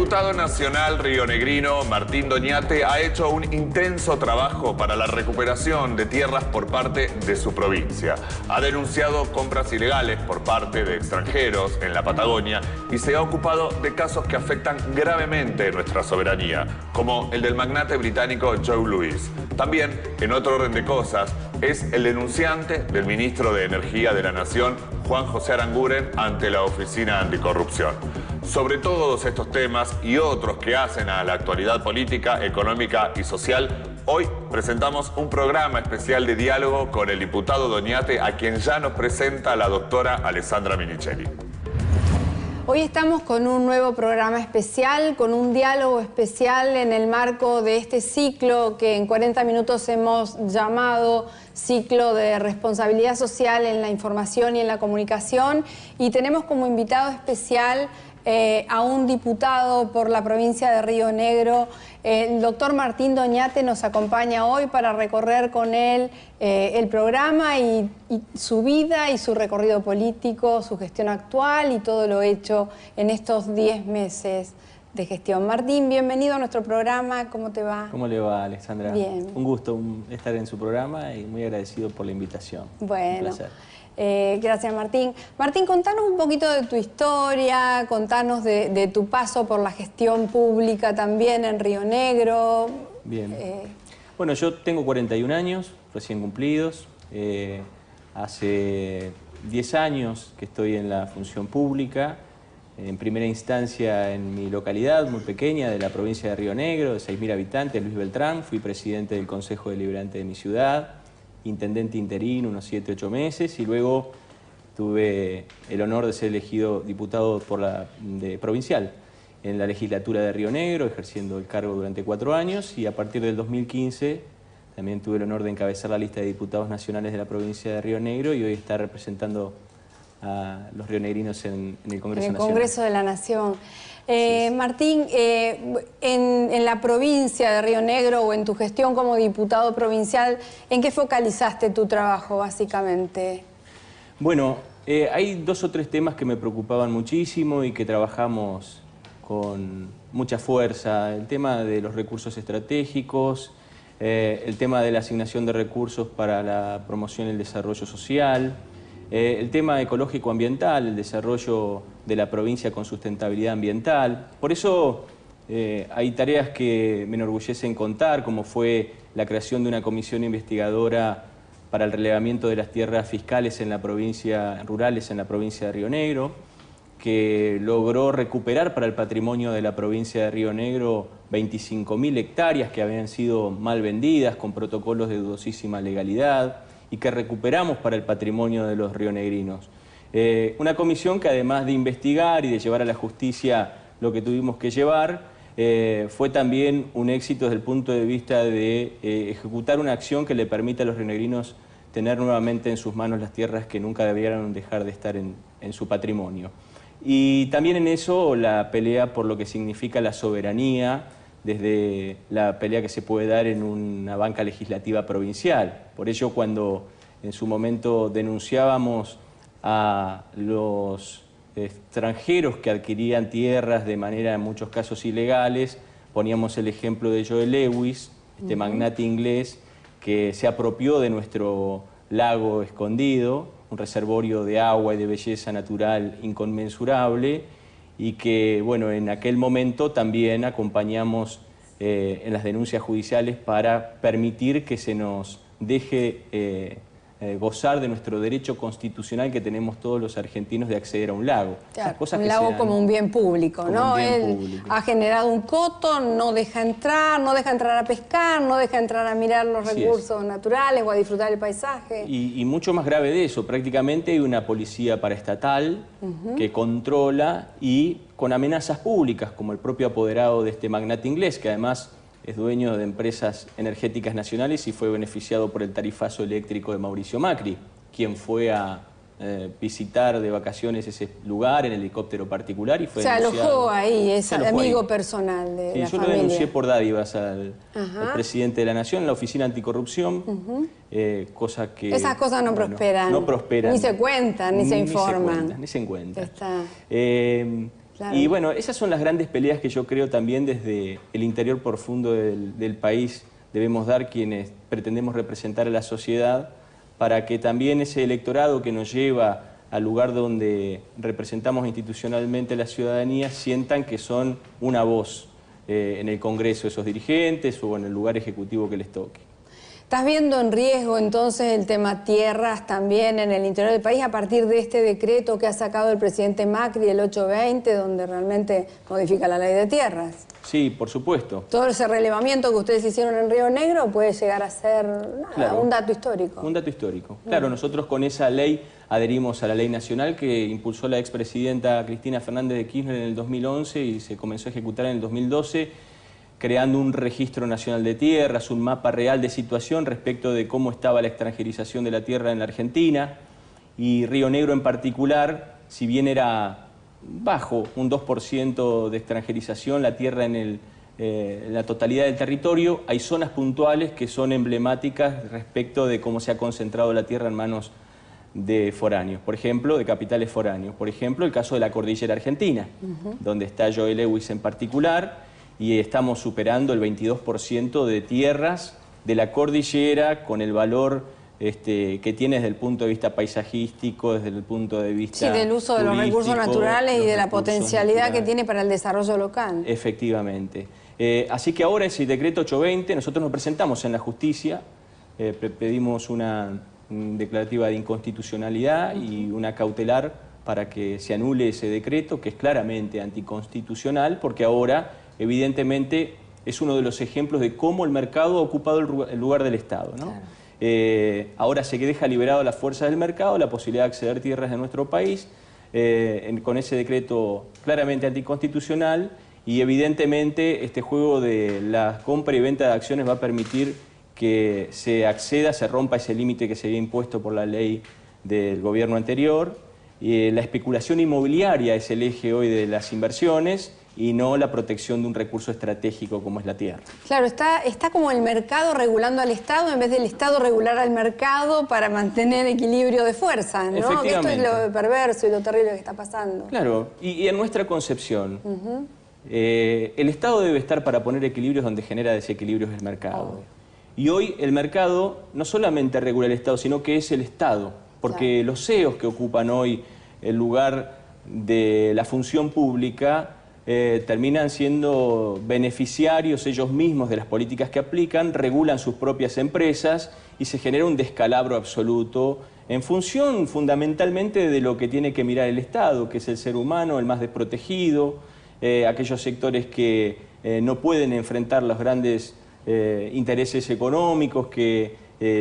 diputado nacional rionegrino Martín Doñate ha hecho un intenso trabajo para la recuperación de tierras por parte de su provincia. Ha denunciado compras ilegales por parte de extranjeros en la Patagonia y se ha ocupado de casos que afectan gravemente nuestra soberanía, como el del magnate británico Joe Louis. También, en otro orden de cosas, es el denunciante del ministro de Energía de la Nación, Juan José Aranguren, ante la Oficina Anticorrupción. Sobre todos estos temas y otros que hacen a la actualidad política, económica y social, hoy presentamos un programa especial de diálogo con el diputado Doñate, a quien ya nos presenta la doctora Alessandra Minichelli. Hoy estamos con un nuevo programa especial, con un diálogo especial en el marco de este ciclo que en 40 minutos hemos llamado ciclo de responsabilidad social en la información y en la comunicación. Y tenemos como invitado especial a un diputado por la provincia de Río Negro. El doctor Martín Doñate nos acompaña hoy para recorrer con él el programa y su vida y su recorrido político, su gestión actual y todo lo hecho en estos 10 meses de gestión. Martín, bienvenido a nuestro programa. ¿Cómo te va? ¿Cómo le va, Alessandra? Bien. Un gusto estar en su programa y muy agradecido por la invitación. Bueno. Un placer. Gracias, Martín. Martín, contanos un poquito de tu historia, contanos de tu paso por la gestión pública también en Río Negro. Bien. Bueno, yo tengo 41 años, recién cumplidos. Hace 10 años que estoy en la función pública. En primera instancia en mi localidad, muy pequeña, de la provincia de Río Negro, de 6.000 habitantes, Luis Beltrán. Fui presidente del Consejo Deliberante de mi ciudad, intendente interino unos 7-8 meses, y luego tuve el honor de ser elegido diputado provincial en la legislatura de Río Negro, ejerciendo el cargo durante 4 años, y a partir del 2015 también tuve el honor de encabezar la lista de diputados nacionales de la provincia de Río Negro y hoy estar representando a los rionegrinos en el Congreso Nacional. En el Congreso de la Nación. Martín, en la provincia de Río Negro o en tu gestión como diputado provincial, ¿en qué focalizaste tu trabajo básicamente? Bueno, hay 2 o 3 temas que me preocupaban muchísimo y que trabajamos con mucha fuerza. El tema de los recursos estratégicos, el tema de la asignación de recursos para la promoción y el desarrollo social, el tema ecológico-ambiental, el desarrollo de la provincia con sustentabilidad ambiental. Por eso hay tareas que me enorgullecen contar, como fue la creación de una comisión investigadora para el relevamiento de las tierras fiscales en la provincia, rurales en la provincia de Río Negro, que logró recuperar para el patrimonio de la provincia de Río Negro 25.000 hectáreas que habían sido mal vendidas con protocolos de dudosísima legalidad, y que recuperamos para el patrimonio de los rionegrinos. Una comisión que, además de investigar y de llevar a la justicia lo que tuvimos que llevar, fue también un éxito desde el punto de vista de ejecutar una acción que le permita a los rionegrinos tener nuevamente en sus manos las tierras que nunca debieran dejar de estar en su patrimonio. Y también en eso la pelea por lo que significa la soberanía, desde la pelea que se puede dar en una banca legislativa provincial. Por ello, cuando en su momento denunciábamos a los extranjeros que adquirían tierras de manera en muchos casos ilegales, poníamos el ejemplo de Joe Louis, este magnate inglés que se apropió de nuestro lago escondido, un reservorio de agua y de belleza natural inconmensurable, y que, bueno, en aquel momento también acompañamos en las denuncias judiciales para permitir que se nos deje gozar de nuestro derecho constitucional que tenemos todos los argentinos de acceder a un lago. Claro, un lago como un bien público, ¿no? Él ha generado un coto, no deja entrar a pescar, no deja entrar a mirar los recursos naturales o a disfrutar el paisaje. Y mucho más grave de eso, prácticamente hay una policía paraestatal que controla, y con amenazas públicas, como el propio apoderado de este magnate inglés, que además es dueño de empresas energéticas nacionales y fue beneficiado por el tarifazo eléctrico de Mauricio Macri, quien fue a visitar de vacaciones ese lugar en helicóptero particular y fue denunciado. Se alojó ahí, es amigo personal de la familia. Yo lo denuncié por dádivas al presidente de la Nación, en la Oficina Anticorrupción, cosa que... Esas cosas no prosperan. No prosperan. Ni se cuentan, ni se informan. Ni se encuentran. Claro. Y bueno, esas son las grandes peleas que yo creo también desde el interior profundo del país debemos dar quienes pretendemos representar a la sociedad, para que también ese electorado que nos lleva al lugar donde representamos institucionalmente a la ciudadanía sientan que son una voz en el Congreso, esos dirigentes o en el lugar ejecutivo que les toque. ¿Estás viendo en riesgo entonces el tema tierras también en el interior del país a partir de este decreto que ha sacado el presidente Macri, el 820, donde realmente modifica la ley de tierras? Sí, por supuesto. Todo ese relevamiento que ustedes hicieron en Río Negro puede llegar a ser Claro, un dato histórico. Un dato histórico. Claro, nosotros con esa ley adherimos a la ley nacional que impulsó la expresidenta Cristina Fernández de Kirchner en el 2011 y se comenzó a ejecutar en el 2012, creando un registro nacional de tierras, un mapa real de situación respecto de cómo estaba la extranjerización de la tierra en la Argentina. Y Río Negro en particular, si bien era bajo un 2% de extranjerización, la tierra en la totalidad del territorio, hay zonas puntuales que son emblemáticas respecto de cómo se ha concentrado la tierra en manos de foráneos, por ejemplo, de capitales foráneos. Por ejemplo, el caso de la cordillera argentina, donde está Joe Lewis en particular, y estamos superando el 22% de tierras de la cordillera con el valor que tiene desde el punto de vista paisajístico, desde el punto de vista del uso de los recursos naturales y de la potencialidad que tiene para el desarrollo local. Efectivamente. Así que ahora ese decreto 820, nosotros nos presentamos en la justicia, pedimos una declarativa de inconstitucionalidad y una cautelar para que se anule ese decreto, que es claramente anticonstitucional, porque ahora, evidentemente, es uno de los ejemplos de cómo el mercado ha ocupado el lugar del Estado, ¿no? Claro. Ahora se deja liberado a las fuerzas del mercado la posibilidad de acceder a tierras de nuestro país, con ese decreto claramente anticonstitucional, y evidentemente este juego de la compra y venta de acciones va a permitir que se acceda, se rompa ese límite que se había impuesto por la ley del gobierno anterior. La especulación inmobiliaria es el eje hoy de las inversiones y no la protección de un recurso estratégico como es la tierra. Claro, está como el mercado regulando al Estado en vez del Estado regular al mercado para mantener equilibrio de fuerzas, ¿no? Efectivamente. Esto es lo perverso y lo terrible que está pasando. Claro, y en nuestra concepción, el Estado debe estar para poner equilibrios donde genera desequilibrios el mercado. Y hoy el mercado no solamente regula el Estado, sino que es el Estado, porque los CEOs que ocupan hoy el lugar de la función pública terminan siendo beneficiarios ellos mismos de las políticas que aplican, regulan sus propias empresas y se genera un descalabro absoluto en función fundamentalmente de lo que tiene que mirar el Estado, que es el ser humano, el más desprotegido, aquellos sectores que no pueden enfrentar los grandes intereses económicos que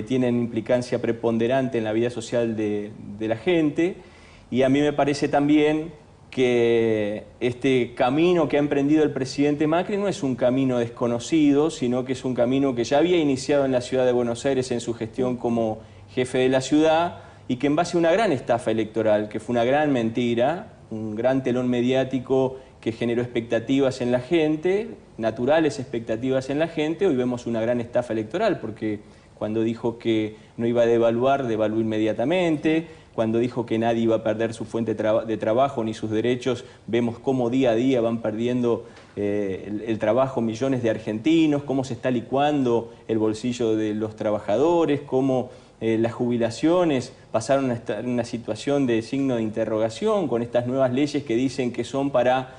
tienen implicancia preponderante en la vida social de la gente. Y a mí me parece también que este camino que ha emprendido el presidente Macri no es un camino desconocido, sino que es un camino que ya había iniciado en la ciudad de Buenos Aires en su gestión como jefe de la ciudad y que en base a una gran estafa electoral, que fue una gran mentira, un gran telón mediático que generó expectativas en la gente, naturales expectativas en la gente, hoy vemos una gran estafa electoral, porque cuando dijo que no iba a devaluar, devaluó inmediatamente. Cuando dijo que nadie iba a perder su fuente de trabajo ni sus derechos, vemos cómo día a día van perdiendo el trabajo millones de argentinos, cómo se está licuando el bolsillo de los trabajadores, cómo las jubilaciones pasaron a estar en una situación de signo de interrogación con estas nuevas leyes que dicen que son para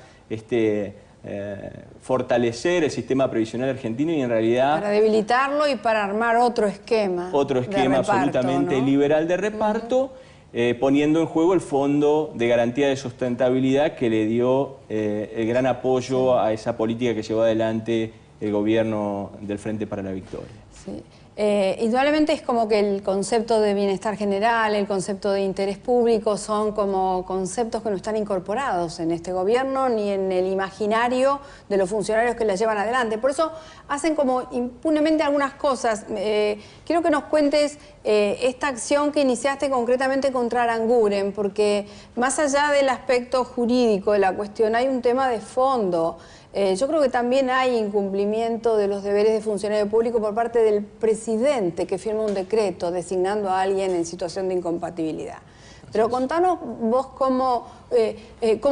fortalecer el sistema previsional argentino y en realidad... Para debilitarlo y para armar otro esquema. Otro esquema absolutamente liberal de reparto. Poniendo en juego el Fondo de Garantía de Sustentabilidad que le dio el gran apoyo a esa política que llevó adelante el gobierno del Frente para la Victoria. Sí. Indudablemente es como que el concepto de bienestar general, el concepto de interés público son como conceptos que no están incorporados en este gobierno ni en el imaginario de los funcionarios que la llevan adelante. Por eso hacen como impunemente algunas cosas. Quiero que nos cuentes esta acción que iniciaste concretamente contra Aranguren, porque más allá del aspecto jurídico de la cuestión hay un tema de fondo. Yo creo que también hay incumplimiento de los deberes de funcionario público por parte del presidente que firma un decreto designando a alguien en situación de incompatibilidad. Pero contanos vos cómo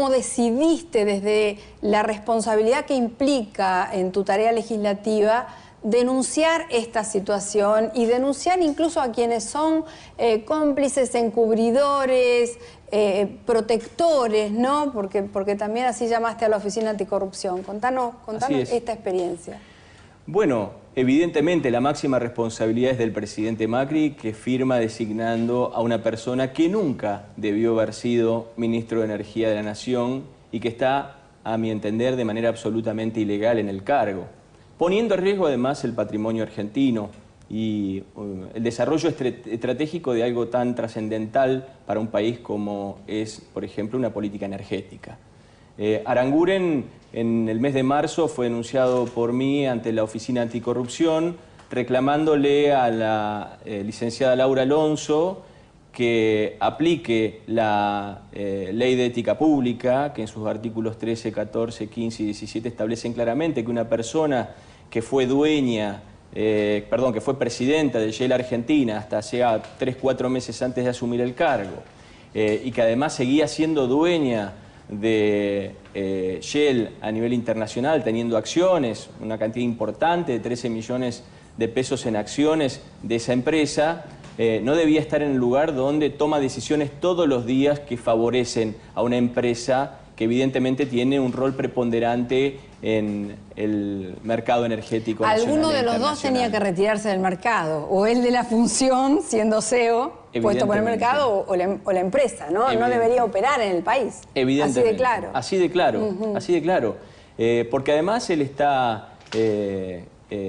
decidiste desde la responsabilidad que implica en tu tarea legislativa denunciar esta situación y denunciar incluso a quienes son cómplices, encubridores, protectores, ¿no? Porque también así llamaste a la Oficina Anticorrupción. Contanos esta experiencia. Bueno, evidentemente la máxima responsabilidad es del presidente Macri, que firma designando a una persona que nunca debió haber sido ministro de Energía de la Nación y que está, a mi entender, de manera absolutamente ilegal en el cargo, poniendo en riesgo además el patrimonio argentino y el desarrollo estratégico de algo tan trascendental para un país como es, por ejemplo, una política energética. Aranguren, en el mes de marzo, fue denunciado por mí ante la Oficina Anticorrupción, reclamándole a la licenciada Laura Alonso que aplique la Ley de Ética Pública, que en sus artículos 13, 14, 15 y 17 establecen claramente que una persona que fue que fue presidenta de Shell Argentina hasta hace 3-4 meses antes de asumir el cargo, y que además seguía siendo dueña de Shell a nivel internacional, teniendo acciones, una cantidad importante de 13 millones de pesos en acciones de esa empresa, no debía estar en el lugar donde toma decisiones todos los días que favorecen a una empresa que evidentemente tiene un rol preponderante en el mercado energético nacional. Alguno de los dos tenía que retirarse del mercado, o él de la función, siendo CEO, puesto por el mercado, o la empresa, ¿no? No debería operar en el país. Evidentemente. Así de claro. Así de claro, así de claro. Porque además él está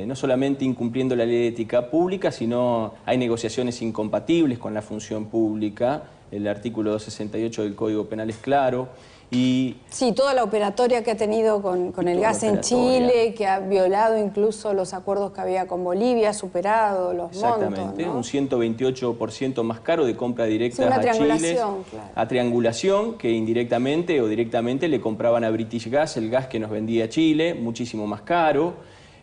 no solamente incumpliendo la ley de ética pública, sino hay negociaciones incompatibles con la función pública. El artículo 268 del Código Penal es claro. Y sí, toda la operatoria que ha tenido con el gas en Chile, que ha violado incluso los acuerdos que había con Bolivia, ha superado los montos. Exactamente, ¿no? Un 128% más caro de compra directa sí, a Chile. Claro. A triangulación, que indirectamente o directamente le compraban a British Gas el gas que nos vendía Chile, muchísimo más caro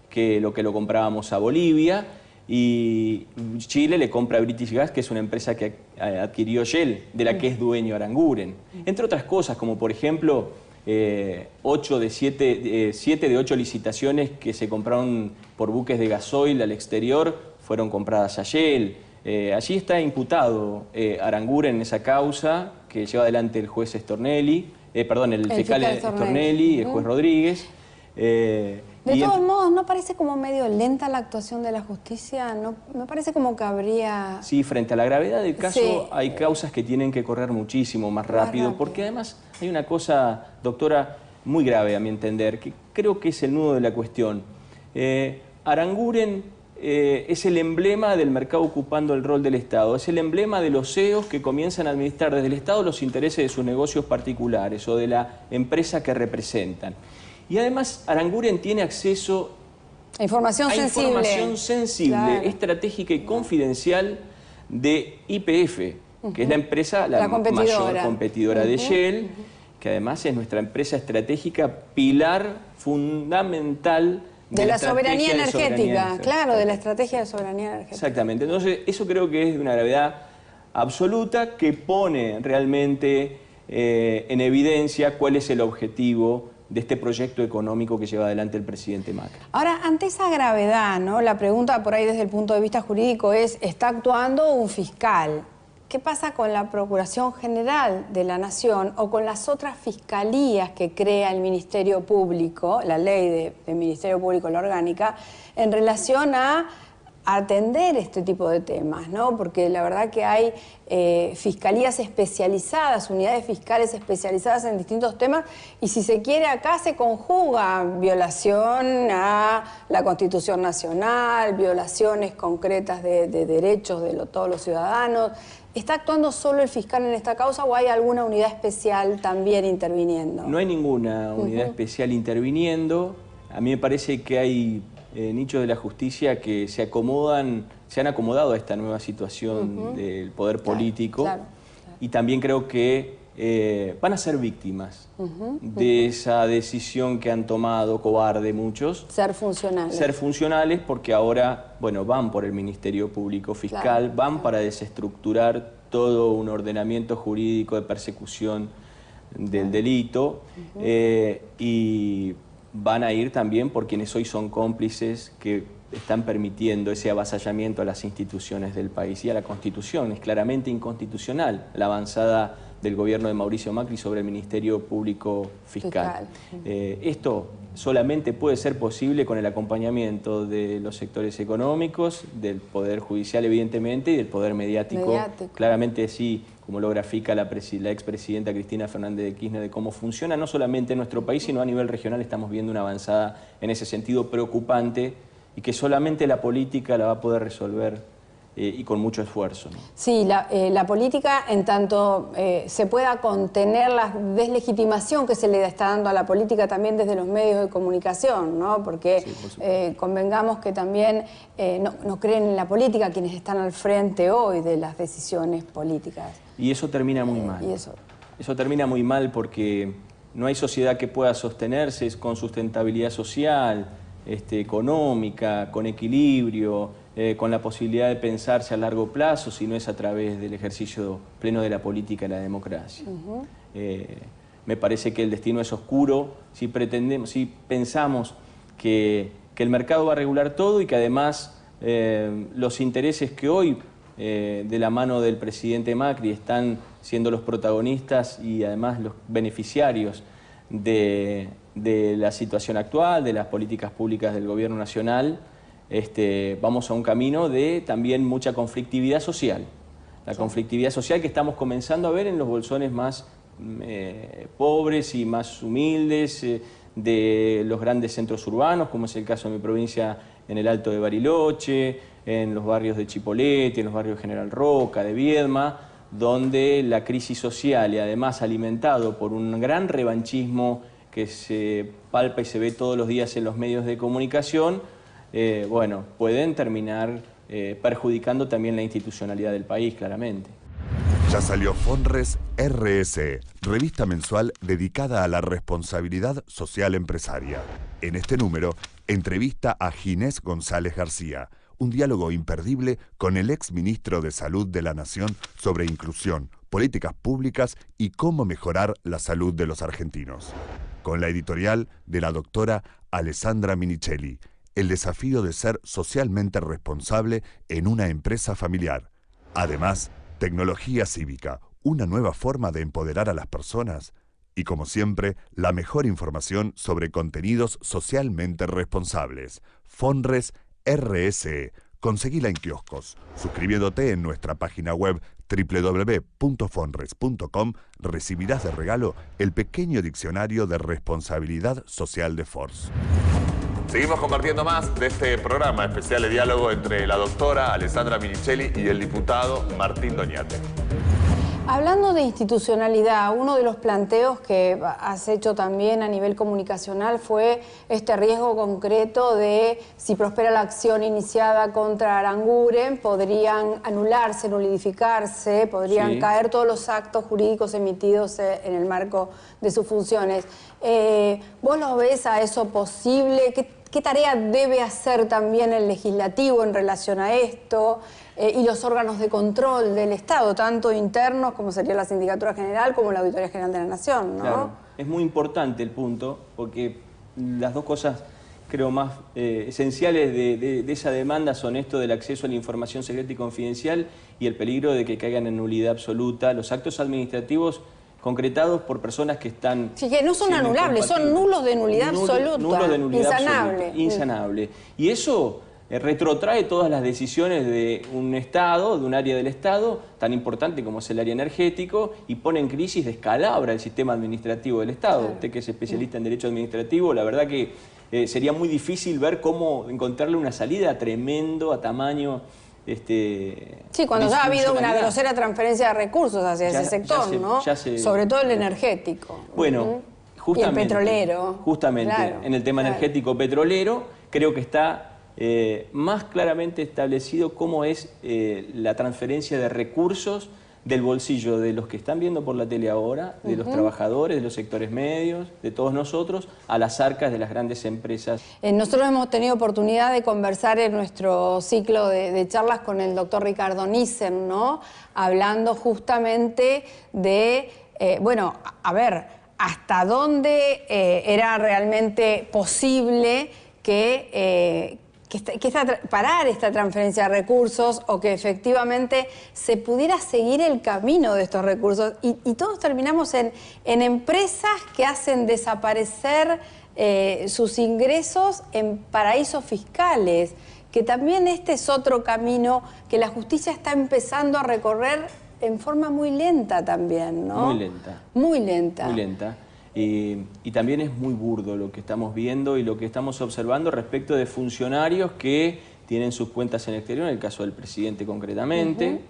que lo comprábamos a Bolivia. Y Chile le compra a British Gas, que es una empresa que adquirió Shell, de la que es dueño Aranguren. Entre otras cosas, como por ejemplo, 7 de 8 licitaciones que se compraron por buques de gasoil al exterior fueron compradas a Shell. Allí está imputado Aranguren en esa causa que lleva adelante el juez Stornelli, el fiscal Stornelli y el juez Rodríguez. De todos modos, ¿no parece como medio lenta la actuación de la justicia? ¿No? Me parece como que habría... Sí, frente a la gravedad del caso, sí, hay causas que tienen que correr muchísimo más rápido, porque además hay una cosa, doctora, muy grave a mi entender, que creo que es el nudo de la cuestión. Aranguren es el emblema del mercado ocupando el rol del Estado, es el emblema de los CEOs que comienzan a administrar desde el Estado los intereses de sus negocios particulares o de la empresa que representan. Y además Aranguren tiene acceso a información sensible, claro, estratégica y confidencial de YPF, que es la empresa, la mayor competidora de Shell, que además es nuestra empresa estratégica, pilar fundamental de la soberanía energética, claro, de la estrategia de soberanía energética. Exactamente, entonces eso creo que es de una gravedad absoluta que pone realmente en evidencia cuál es el objetivo de este proyecto económico que lleva adelante el presidente Macri. Ahora, ante esa gravedad, ¿no? La pregunta por ahí desde el punto de vista jurídico es, ¿está actuando un fiscal? ¿Qué pasa con la Procuración General de la Nación o con las otras fiscalías que crea el Ministerio Público, la ley del Ministerio Público, la orgánica, en relación a atender este tipo de temas, ¿no? Porque la verdad que hay fiscalías especializadas, unidades fiscales especializadas en distintos temas, y si se quiere acá se conjuga violación a la Constitución Nacional, violaciones concretas de derechos de todos los ciudadanos. ¿Está actuando solo el fiscal en esta causa o hay alguna unidad especial también interviniendo? No hay ninguna unidad especial interviniendo. A mí me parece que hay nichos de la justicia que se han acomodado a esta nueva situación del poder político, y también creo que van a ser víctimas de esa decisión que han tomado, cobarde muchos. Ser funcionales. Ser funcionales porque ahora, bueno, van por el Ministerio Público Fiscal, van para desestructurar todo un ordenamiento jurídico de persecución del delito, y van a ir también por quienes hoy son cómplices que están permitiendo ese avasallamiento a las instituciones del país y a la Constitución. Es claramente inconstitucional la avanzada del gobierno de Mauricio Macri sobre el Ministerio Público Fiscal. Esto solamente puede ser posible con el acompañamiento de los sectores económicos, del Poder Judicial evidentemente y del Poder mediático. Claramente sí, como lo grafica la expresidenta Cristina Fernández de Kirchner, de cómo funciona no solamente en nuestro país, sino a nivel regional. Estamos viendo una avanzada en ese sentido preocupante y que solamente la política la va a poder resolver y con mucho esfuerzo, ¿no? Sí, la política, en tanto se pueda contener la deslegitimación que se le está dando a la política también desde los medios de comunicación, ¿no? Porque convengamos que también no creen en la política quienes están al frente hoy de las decisiones políticas. Y eso termina muy mal. Eso termina muy mal porque no hay sociedad que pueda sostenerse con sustentabilidad social, económica, con equilibrio, con la posibilidad de pensarse a largo plazo, si no es a través del ejercicio pleno de la política y la democracia. Me parece que el destino es oscuro si pensamos que el mercado va a regular todo y que además los intereses que hoy, de la mano del presidente Macri, están siendo los protagonistas y además los beneficiarios de la situación actual, de las políticas públicas del gobierno nacional. Vamos a un camino de también mucha conflictividad social. La conflictividad social que estamos comenzando a ver en los bolsones más pobres y más humildes de los grandes centros urbanos, como es el caso de mi provincia, en el Alto de Bariloche, en los barrios de Chipoleti, en los barrios de General Roca, de Viedma, donde la crisis social y además alimentado por un gran revanchismo que se palpa y se ve todos los días en los medios de comunicación, bueno, pueden terminar perjudicando también la institucionalidad del país, claramente. Ya salió Fonres RS, revista mensual dedicada a la responsabilidad social empresaria. En este número, entrevista a Ginés González García, un diálogo imperdible con el exministro de Salud de la Nación sobre inclusión, políticas públicas y cómo mejorar la salud de los argentinos. Con la editorial de la doctora Alessandra Minichelli, el desafío de ser socialmente responsable en una empresa familiar. Además, tecnología cívica, una nueva forma de empoderar a las personas. Y como siempre, la mejor información sobre contenidos socialmente responsables. Fonres RS. Conseguila en kioscos, suscribiéndote en nuestra página web www.fonres.com. Recibirás de regalo el pequeño diccionario de responsabilidad social de Force. Seguimos compartiendo más de este programa especial de diálogo entre la doctora Alessandra Minichelli y el diputado Martín Doñate. Hablando de institucionalidad, uno de los planteos que has hecho también a nivel comunicacional fue este riesgo concreto de, si prospera la acción iniciada contra Aranguren, podrían anularse, nulidificarse, podrían caer todos los actos jurídicos emitidos en el marco de sus funciones. ¿Vos lo ves a eso posible? ¿Qué tarea debe hacer también el legislativo en relación a esto? Y los órganos de control del Estado, tanto internos como sería la Sindicatura General como la Auditoría General de la Nación, ¿no? Claro, es muy importante el punto, porque las dos cosas, creo, más esenciales de esa demanda son esto del acceso a la información secreta y confidencial y el peligro de que caigan en nulidad absoluta los actos administrativos concretados por personas que están... Sí, que no son anulables, son nulos de nulidad absoluta, nulos de nulidad insanable. Absoluta, insanable. Y eso retrotrae todas las decisiones de un Estado, de un área del Estado, tan importante como es el área energético, y pone en crisis, descalabra el sistema administrativo del Estado. Claro. Usted que es especialista en derecho administrativo, la verdad que sería muy difícil ver cómo encontrarle una salida tremendo, a tamaño... sí, cuando ya ha habido una grosera transferencia de recursos hacia ese sector, ¿no? Sobre todo el energético. Bueno, justamente... Y el petrolero. Justamente, claro, en el tema energético petrolero, creo que está más claramente establecido cómo es la transferencia de recursos del bolsillo de los que están viendo por la tele ahora, de los trabajadores, de los sectores medios, de todos nosotros, a las arcas de las grandes empresas. Nosotros hemos tenido oportunidad de conversar en nuestro ciclo de charlas con el doctor Ricardo Nissen, ¿no? Hablando justamente de, bueno, a ver, hasta dónde era realmente posible que parar esta transferencia de recursos o que efectivamente se pudiera seguir el camino de estos recursos. Y todos terminamos en empresas que hacen desaparecer sus ingresos en paraísos fiscales, que también este es otro camino que la justicia está empezando a recorrer en forma muy lenta también, ¿no? Muy lenta. Muy lenta. Muy lenta. Y también es muy burdo lo que estamos viendo y lo que estamos observando respecto de funcionarios que tienen sus cuentas en el exterior, en el caso del presidente concretamente,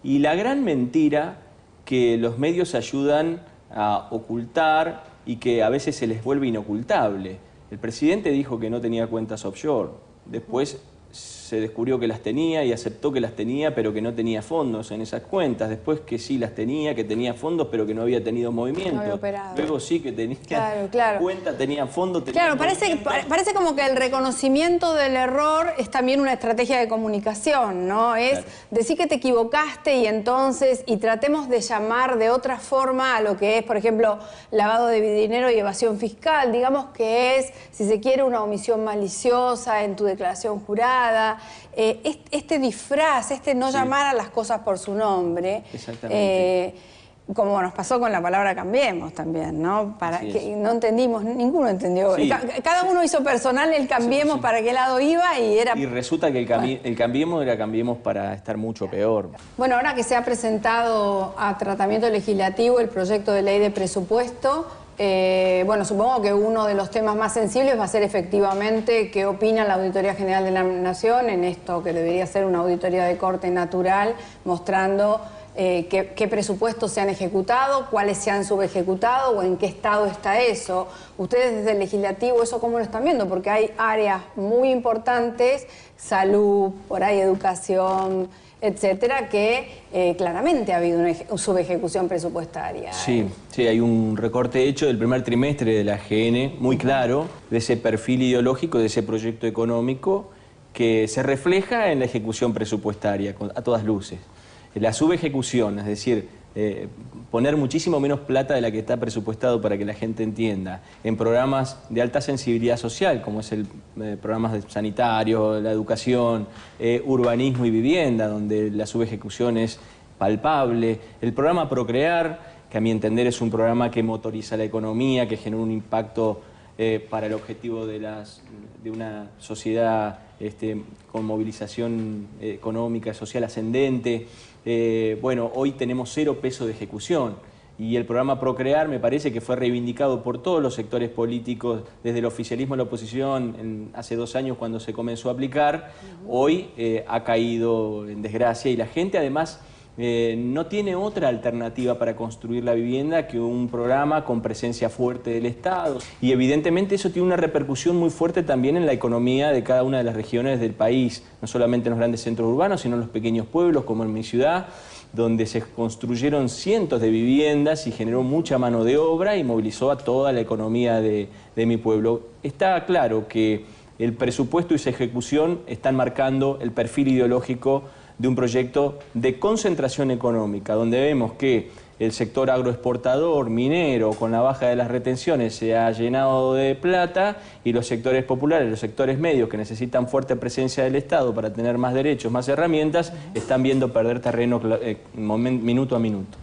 y la gran mentira que los medios ayudan a ocultar y que a veces se les vuelve inocultable. El presidente dijo que no tenía cuentas offshore, después se descubrió que las tenía y aceptó que las tenía, pero que no tenía fondos en esas cuentas. Después que sí las tenía, que tenía fondos, pero que no había tenido movimiento. No había operado. Luego sí que tenía cuenta, tenía fondos, tenía Claro, parece como que el reconocimiento del error es también una estrategia de comunicación, ¿no? Es decir que te equivocaste y tratemos de llamar de otra forma a lo que es, por ejemplo, lavado de dinero y evasión fiscal. Digamos que es, si se quiere, una omisión maliciosa en tu declaración jurada. Este disfraz, no llamar a las cosas por su nombre. Exactamente. Como nos pasó con la palabra cambiemos también, ¿no? Que no entendimos, ninguno entendió. Sí. Cada uno hizo personal el cambiemos para qué lado iba y resulta que el cambiemos era cambiemos para estar mucho peor. Bueno, ahora que se ha presentado a tratamiento legislativo el proyecto de ley de presupuesto, bueno, supongo que uno de los temas más sensibles va a ser efectivamente qué opina la Auditoría General de la Nación en esto que debería ser una auditoría de corte natural, mostrando qué presupuestos se han ejecutado, cuáles se han subejecutado o en qué estado está eso. Ustedes desde el legislativo, ¿eso cómo lo están viendo? Porque hay áreas muy importantes, salud, por ahí educación, etcétera, que claramente ha habido una subejecución presupuestaria. Sí, hay un recorte hecho del primer trimestre de la GN, muy claro, de ese perfil ideológico, de ese proyecto económico que se refleja en la ejecución presupuestaria, a todas luces. La subejecución, es decir, poner muchísimo menos plata de la que está presupuestado para que la gente entienda, en programas de alta sensibilidad social, como es el programas sanitarios, la educación, urbanismo y vivienda, donde la subejecución es palpable, el programa Procrear, que a mi entender es un programa que motoriza la economía, que genera un impacto para el objetivo de una sociedad con movilización económica, social ascendente. Bueno, hoy tenemos 0 pesos de ejecución y el programa Procrear me parece que fue reivindicado por todos los sectores políticos, desde el oficialismo a la oposición, hace 2 años cuando se comenzó a aplicar, hoy ha caído en desgracia y la gente además no tiene otra alternativa para construir la vivienda que un programa con presencia fuerte del Estado. Y evidentemente eso tiene una repercusión muy fuerte también en la economía de cada una de las regiones del país, no solamente en los grandes centros urbanos, sino en los pequeños pueblos, como en mi ciudad, donde se construyeron cientos de viviendas y generó mucha mano de obra y movilizó a toda la economía de mi pueblo. Está claro que el presupuesto y su ejecución están marcando el perfil ideológico de un proyecto de concentración económica, donde vemos que el sector agroexportador, minero, con la baja de las retenciones se ha llenado de plata y los sectores populares, los sectores medios que necesitan fuerte presencia del Estado para tener más derechos, más herramientas, están viendo perder terreno minuto a minuto.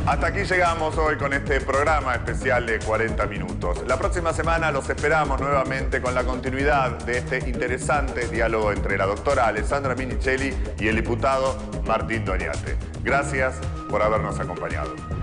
Hasta aquí llegamos hoy con este programa especial de 40 minutos. La próxima semana los esperamos nuevamente con la continuidad de este interesante diálogo entre la doctora Alessandra Minicelli y el diputado Martín Doñate. Gracias por habernos acompañado.